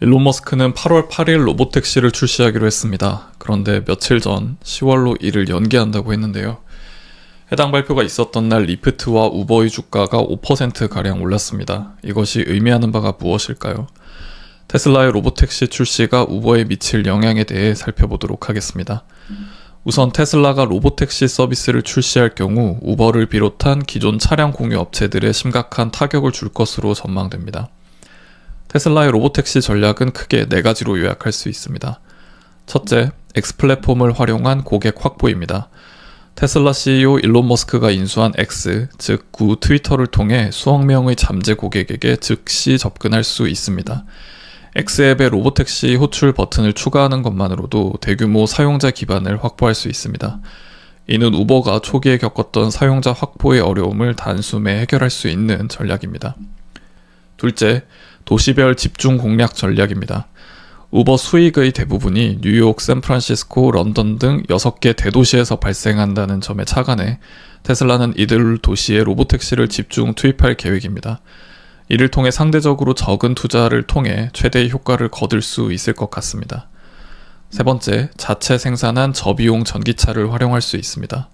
일론 머스크는 8월 8일 로보택시를 출시하기로 했습니다. 그런데 며칠 전 10월로 이를 연기한다고 했는데요. 해당 발표가 있었던 날 리프트와 우버의 주가가 5%가량 올랐습니다. 이것이 의미하는 바가 무엇일까요? 테슬라의 로보택시 출시가 우버에 미칠 영향에 대해 살펴보도록 하겠습니다. 우선 테슬라가 로보택시 서비스를 출시할 경우 우버를 비롯한 기존 차량 공유 업체들에 심각한 타격을 줄 것으로 전망됩니다. 테슬라의 로보택시 전략은 크게 4가지로 요약할 수 있습니다. 첫째, X 플랫폼을 활용한 고객 확보입니다. 테슬라 CEO 일론 머스크가 인수한 X, 즉 구 트위터를 통해 수억 명의 잠재 고객에게 즉시 접근할 수 있습니다. X앱에 로보택시 호출 버튼을 추가하는 것만으로도 대규모 사용자 기반을 확보할 수 있습니다. 이는 우버가 초기에 겪었던 사용자 확보의 어려움을 단숨에 해결할 수 있는 전략입니다. 둘째, 도시별 집중 공략 전략입니다. 우버 수익의 대부분이 뉴욕, 샌프란시스코, 런던 등 6개 대도시에서 발생한다는 점에 착안해 테슬라는 이들 도시에 로보택시를 집중 투입할 계획입니다. 이를 통해 상대적으로 적은 투자를 통해 최대의 효과를 거둘 수 있을 것 같습니다. 세 번째, 자체 생산한 저비용 전기차를 활용할 수 있습니다.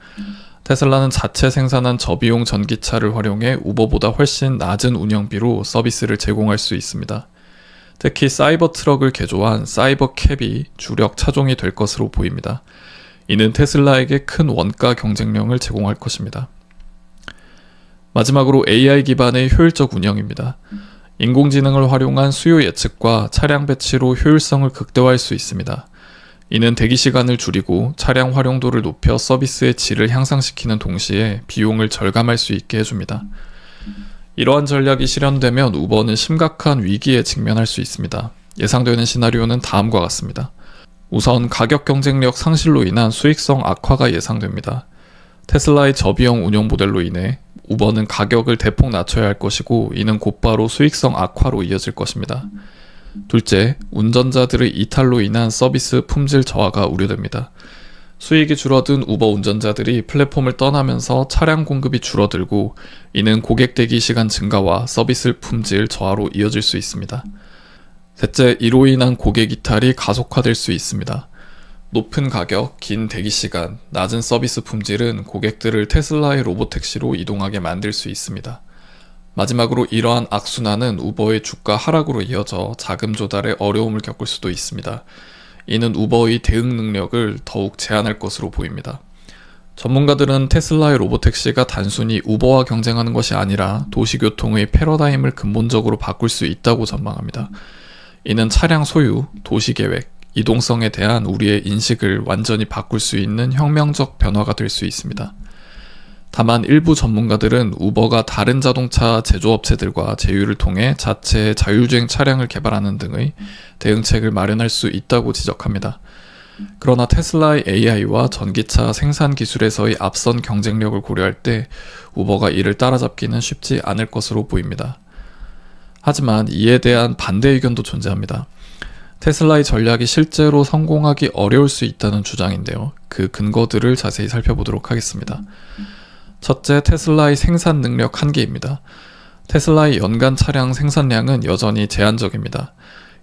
테슬라는 자체 생산한 저비용 전기차를 활용해 우버보다 훨씬 낮은 운영비로 서비스를 제공할 수 있습니다. 특히 사이버 트럭을 개조한 사이버 캡이 주력 차종이 될 것으로 보입니다. 이는 테슬라에게 큰 원가 경쟁력을 제공할 것입니다. 마지막으로 AI 기반의 효율적 운영입니다. 인공지능을 활용한 수요 예측과 차량 배치로 효율성을 극대화할 수 있습니다. 이는 대기 시간을 줄이고 차량 활용도를 높여 서비스의 질을 향상시키는 동시에 비용을 절감할 수 있게 해줍니다. 이러한 전략이 실현되면 우버는 심각한 위기에 직면할 수 있습니다. 예상되는 시나리오는 다음과 같습니다. 우선 가격 경쟁력 상실로 인한 수익성 악화가 예상됩니다. 테슬라의 저비용 운영 모델로 인해 우버는 가격을 대폭 낮춰야 할 것이고 이는 곧바로 수익성 악화로 이어질 것입니다. 둘째, 운전자들의 이탈로 인한 서비스 품질 저하가 우려됩니다. 수익이 줄어든 우버 운전자들이 플랫폼을 떠나면서 차량 공급이 줄어들고 이는 고객 대기 시간 증가와 서비스 품질 저하로 이어질 수 있습니다. 셋째, 이로 인한 고객 이탈이 가속화될 수 있습니다. 높은 가격, 긴 대기 시간, 낮은 서비스 품질은 고객들을 테슬라의 로보택시로 이동하게 만들 수 있습니다. 마지막으로 이러한 악순환은 우버의 주가 하락으로 이어져 자금 조달에 어려움을 겪을 수도 있습니다. 이는 우버의 대응 능력을 더욱 제한할 것으로 보입니다. 전문가들은 테슬라의 로보택시가 단순히 우버와 경쟁하는 것이 아니라 도시교통의 패러다임을 근본적으로 바꿀 수 있다고 전망합니다. 이는 차량 소유, 도시계획, 이동성에 대한 우리의 인식을 완전히 바꿀 수 있는 혁명적 변화가 될 수 있습니다. 다만 일부 전문가들은 우버가 다른 자동차 제조업체들과 제휴를 통해 자체 자율주행 차량을 개발하는 등의 대응책을 마련할 수 있다고 지적합니다. 그러나 테슬라의 AI와 전기차 생산 기술에서의 앞선 경쟁력을 고려할 때 우버가 이를 따라잡기는 쉽지 않을 것으로 보입니다. 하지만 이에 대한 반대 의견도 존재합니다. 테슬라의 전략이 실제로 성공하기 어려울 수 있다는 주장인데요. 그 근거들을 자세히 살펴보도록 하겠습니다. 첫째, 테슬라의 생산 능력 한계입니다. 테슬라의 연간 차량 생산량은 여전히 제한적입니다.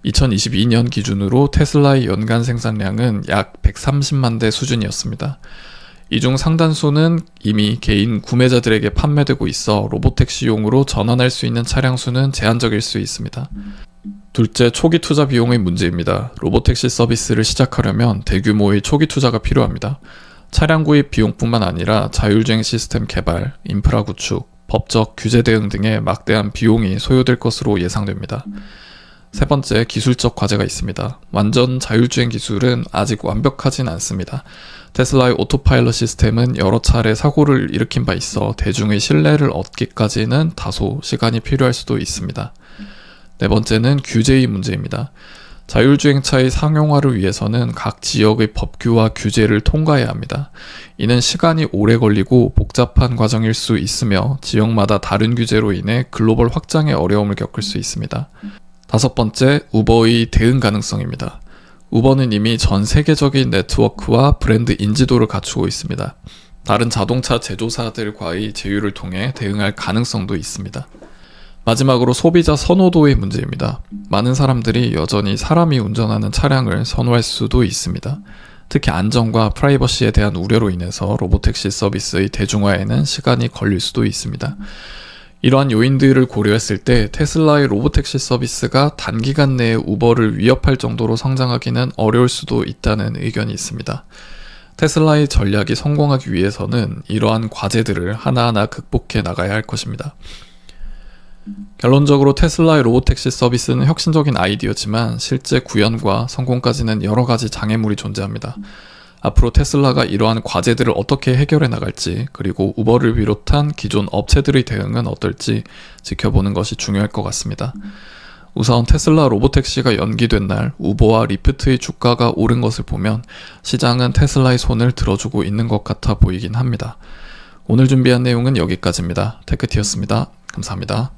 2022년 기준으로 테슬라의 연간 생산량은 약 130만 대 수준이었습니다. 이 중 상단수는 이미 개인 구매자들에게 판매되고 있어 로보택시용으로 전환할 수 있는 차량 수는 제한적일 수 있습니다. 둘째, 초기 투자 비용의 문제입니다. 로보택시 서비스를 시작하려면 대규모의 초기 투자가 필요합니다. 차량 구입 비용뿐만 아니라 자율주행 시스템 개발, 인프라 구축, 법적 규제 대응 등의 막대한 비용이 소요될 것으로 예상됩니다. 세 번째, 기술적 과제가 있습니다. 완전 자율주행 기술은 아직 완벽하진 않습니다. 테슬라의 오토파일럿 시스템은 여러 차례 사고를 일으킨 바 있어 대중의 신뢰를 얻기까지는 다소 시간이 필요할 수도 있습니다. 네 번째는 규제의 문제입니다. 자율주행차의 상용화를 위해서는 각 지역의 법규와 규제를 통과해야 합니다. 이는 시간이 오래 걸리고 복잡한 과정일 수 있으며 지역마다 다른 규제로 인해 글로벌 확장에 어려움을 겪을 수 있습니다. 다섯 번째, 우버의 대응 가능성입니다. 우버는 이미 전 세계적인 네트워크와 브랜드 인지도를 갖추고 있습니다. 다른 자동차 제조사들과의 제휴를 통해 대응할 가능성도 있습니다. 마지막으로 소비자 선호도의 문제입니다. 많은 사람들이 여전히 사람이 운전하는 차량을 선호할 수도 있습니다. 특히 안전과 프라이버시에 대한 우려로 인해서 로보택시 서비스의 대중화에는 시간이 걸릴 수도 있습니다. 이러한 요인들을 고려했을 때 테슬라의 로보택시 서비스가 단기간 내에 우버를 위협할 정도로 성장하기는 어려울 수도 있다는 의견이 있습니다. 테슬라의 전략이 성공하기 위해서는 이러한 과제들을 하나하나 극복해 나가야 할 것입니다. 결론적으로 테슬라의 로보택시 서비스는 혁신적인 아이디어지만 실제 구현과 성공까지는 여러 가지 장애물이 존재합니다. 앞으로 테슬라가 이러한 과제들을 어떻게 해결해 나갈지, 그리고 우버를 비롯한 기존 업체들의 대응은 어떨지 지켜보는 것이 중요할 것 같습니다. 우선 테슬라 로보택시가 연기된 날 우버와 리프트의 주가가 오른 것을 보면 시장은 테슬라의 손을 들어주고 있는 것 같아 보이긴 합니다. 오늘 준비한 내용은 여기까지입니다. 테크티였습니다. 감사합니다.